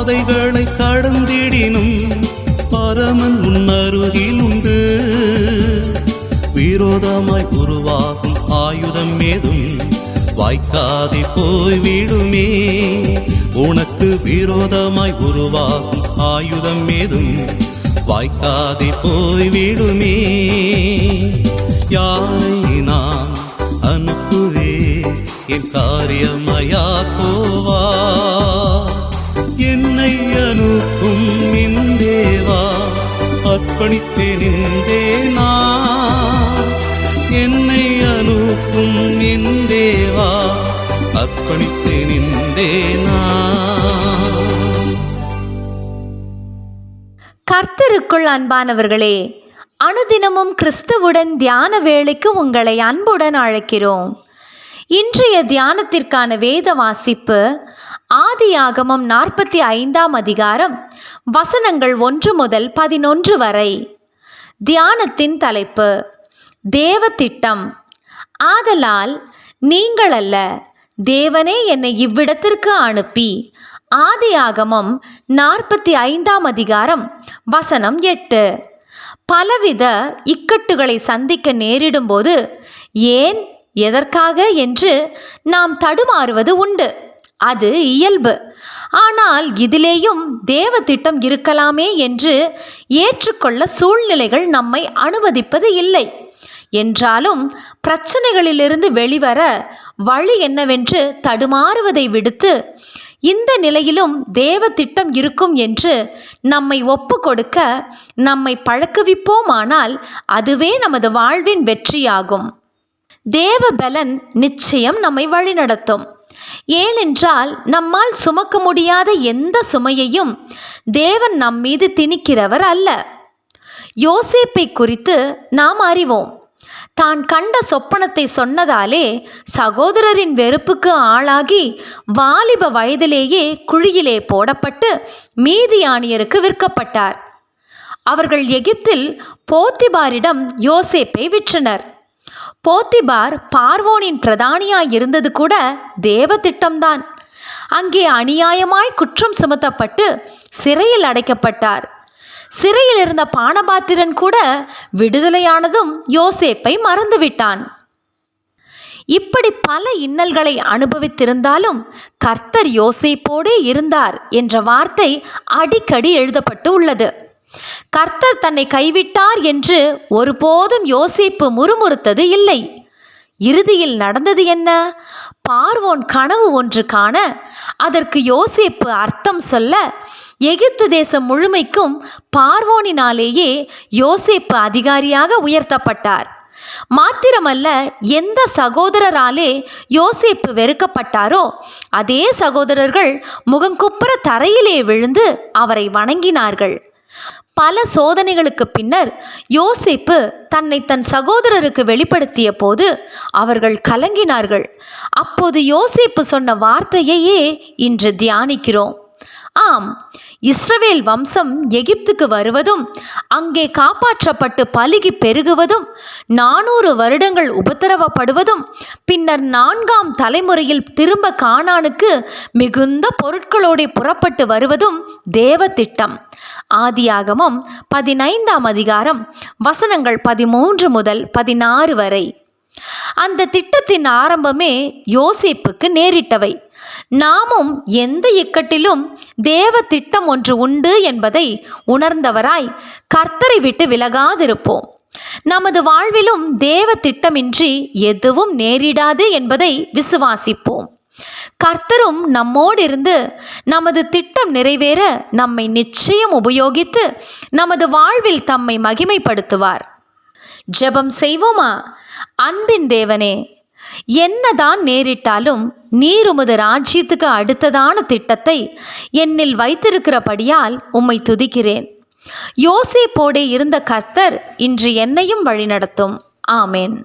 பாதைகளை கடந்திடினும் பரமன் உன்னருகில் உண்டு. விரோதமாய் உருவாகும் ஆயுதம் ஏதும் வாய்க்காதே போய்விடுமே. உனக்கு விரோதமாய் உருவாகும் ஆயுதம் ஏதும் வாய்க்காதே போய்விடுமே. யாரை நான் அனுப்புவே என் காரியமாயா போவா. என்னை அனுப்பும் என் தேவா அர்ப்பணித்தேன் நின்றேனா. என்னை அனுப்பும் என் தேவா அர்ப்பணித்தேன் நின்றேனா. கர்த்தருக்குள் அன்பானவர்களே, அனுதினமும் கிறிஸ்துவுடன் தியான வேளைக்கு உங்களை அன்புடன் அழைக்கிறோம். இன்றைய தியானத்திற்கான வேத வாசிப்பு ஆதியாகமம் 45ஆம் அதிகாரம் வசனங்கள் 1 முதல் 11 வரை. தியானத்தின் தலைப்பு தேவ திட்டம். ஆதலால் நீங்கள் அல்ல, தேவனே என்னை இவ்விடத்திற்கு அனுப்பி. ஆதியாகமம் 45ஆம் அதிகாரம் வசனம் 8. பலவித இக்கட்டுகளை சந்திக்க நேரிடும்போது ஏன், எதற்காக என்று நாம் தடுமாறுவது உண்டு. அது இயல்பு. ஆனால் இதிலேயும் தேவ திட்டம் இருக்கலாமே என்று ஏற்றுக்கொள்ள சூழ்நிலைகள் நம்மை அனுமதிப்பது இல்லை. என்றாலும் பிரச்சனைகளிலிருந்து வெளிவர வழி என்னவென்று தடுமாறுவதை விடுத்து, இந்த நிலையிலும் தேவ திட்டம் இருக்கும் என்று நம்மை ஒப்பு கொடுக்க நம்மை பழக்குவிப்போமானால் அதுவே நமது வாழ்வின் வெற்றியாகும். தேவ பலன் நிச்சயம் நம்மை வழிநடத்தும். ஏனென்றால் நம்மால் சுமக்க முடியாத எந்த சுமையையும் தேவன் நம்மீது திணிக்கிறவர் அல்ல. யோசேப்பை குறித்து நாம் அறிவோம். தான் கண்ட சொப்பனத்தை சொன்னதாலே சகோதரரின் வெறுப்புக்கு ஆளாகி வாலிப வயதிலேயே குழியிலே போடப்பட்டு மீதியானியருக்கு விற்கப்பட்டார். அவர்கள் எகிப்தில் போத்திபாரிடம் யோசேப்பை விற்றனர். போத்திபார் பார்வோனின் பிரதானியாய் இருந்தது கூட தேவ திட்டம்தான். அங்கே அநியாயமாய் குற்றம் சுமத்தப்பட்டு சிறையில் அடைக்கப்பட்டார். சிறையில் இருந்த பானபாத்திரன் கூட விடுதலையானதும் யோசேப்பை மறந்துவிட்டான். இப்படி பல இன்னல்களை அனுபவித்திருந்தாலும் கர்த்தர் யோசேப்போடே இருந்தார் என்ற வார்த்தை அடிக்கடி எழுதப்பட்டு உள்ளது. கர்த்தர் தன்னை கைவிட்டார் என்று ஒருபோதும் யோசேப்பு முறுமுறுத்தது இல்லை. இறுதியில் நடந்தது என்ன? பார்வோன் கனவு ஒன்று காண அதற்கு யோசேப்பு அர்த்தம் சொல்ல எகிப்து தேசம் முழுமைக்கும் பார்வோனினாலேயே யோசேப்பு அதிகாரியாக உயர்த்தப்பட்டார். மாத்திரமல்ல, எந்த சகோதரராலே யோசேப்பு வெறுக்கப்பட்டாரோ அதே சகோதரர்கள் முகங்குப்புற தரையிலே விழுந்து அவரை வணங்கினார்கள். பல சோதனைகளுக்கு பின்னர் யோசேப்பு தன்னை தன் சகோதரருக்கு வெளிப்படுத்திய போது அவர்கள் கலங்கினார்கள். அப்போது யோசேப்பு சொன்ன வார்த்தையையே இன்று தியானிக்கிறோம். ஆம், இஸ்ரவேல் வம்சம் எகிப்துக்கு வருவதும் அங்கே காப்பாற்றப்பட்டு பலுகி பெருகுவதும் 400 வருடங்கள் உபத்திரவப்படுவதும் பின்னர் 4ஆம் தலைமுறையில் திரும்ப கானானுக்கு மிகுந்த பொருட்களோடு புறப்பட்டு வருவதும் தேவ திட்டம். ஆதியாகமம் 15ஆம் அதிகாரம் வசனங்கள் 13 முதல் 16 வரை. அந்த திட்டத்தின் ஆரம்பமே யோசேப்புக்கு நேரிட்டவை. நாமும் எந்த இக்கட்டிலும் தேவ திட்டம் ஒன்று உண்டு என்பதை உணர்ந்தவராய் கர்த்தரை விட்டு விலகாதிருப்போம். நமது வாழ்விலும் தேவ திட்டமின்றி எதுவும் நேரிடாது என்பதை விசுவாசிப்போம். கர்த்தரும் நம்மோடு இருந்து நமது திட்டம் நிறைவேற நம்மை நிச்சயம் உபயோகித்து நமது வாழ்வில் தம்மை மகிமைப்படுத்துவார். ஜெபம் செய்வோமா? அன்பின் தேவனே, என்னதான் நேரிட்டாலும் நீர் உமது ராஜ்யத்துக்கு அடுத்ததான திட்டத்தை என்னில் வைத்திருக்கிறபடியால் உம்மை துதிக்கிறேன். யோசேப்போடே இருந்த கர்த்தர் இன்று என்னையும் வழிநடத்தும். ஆமேன்.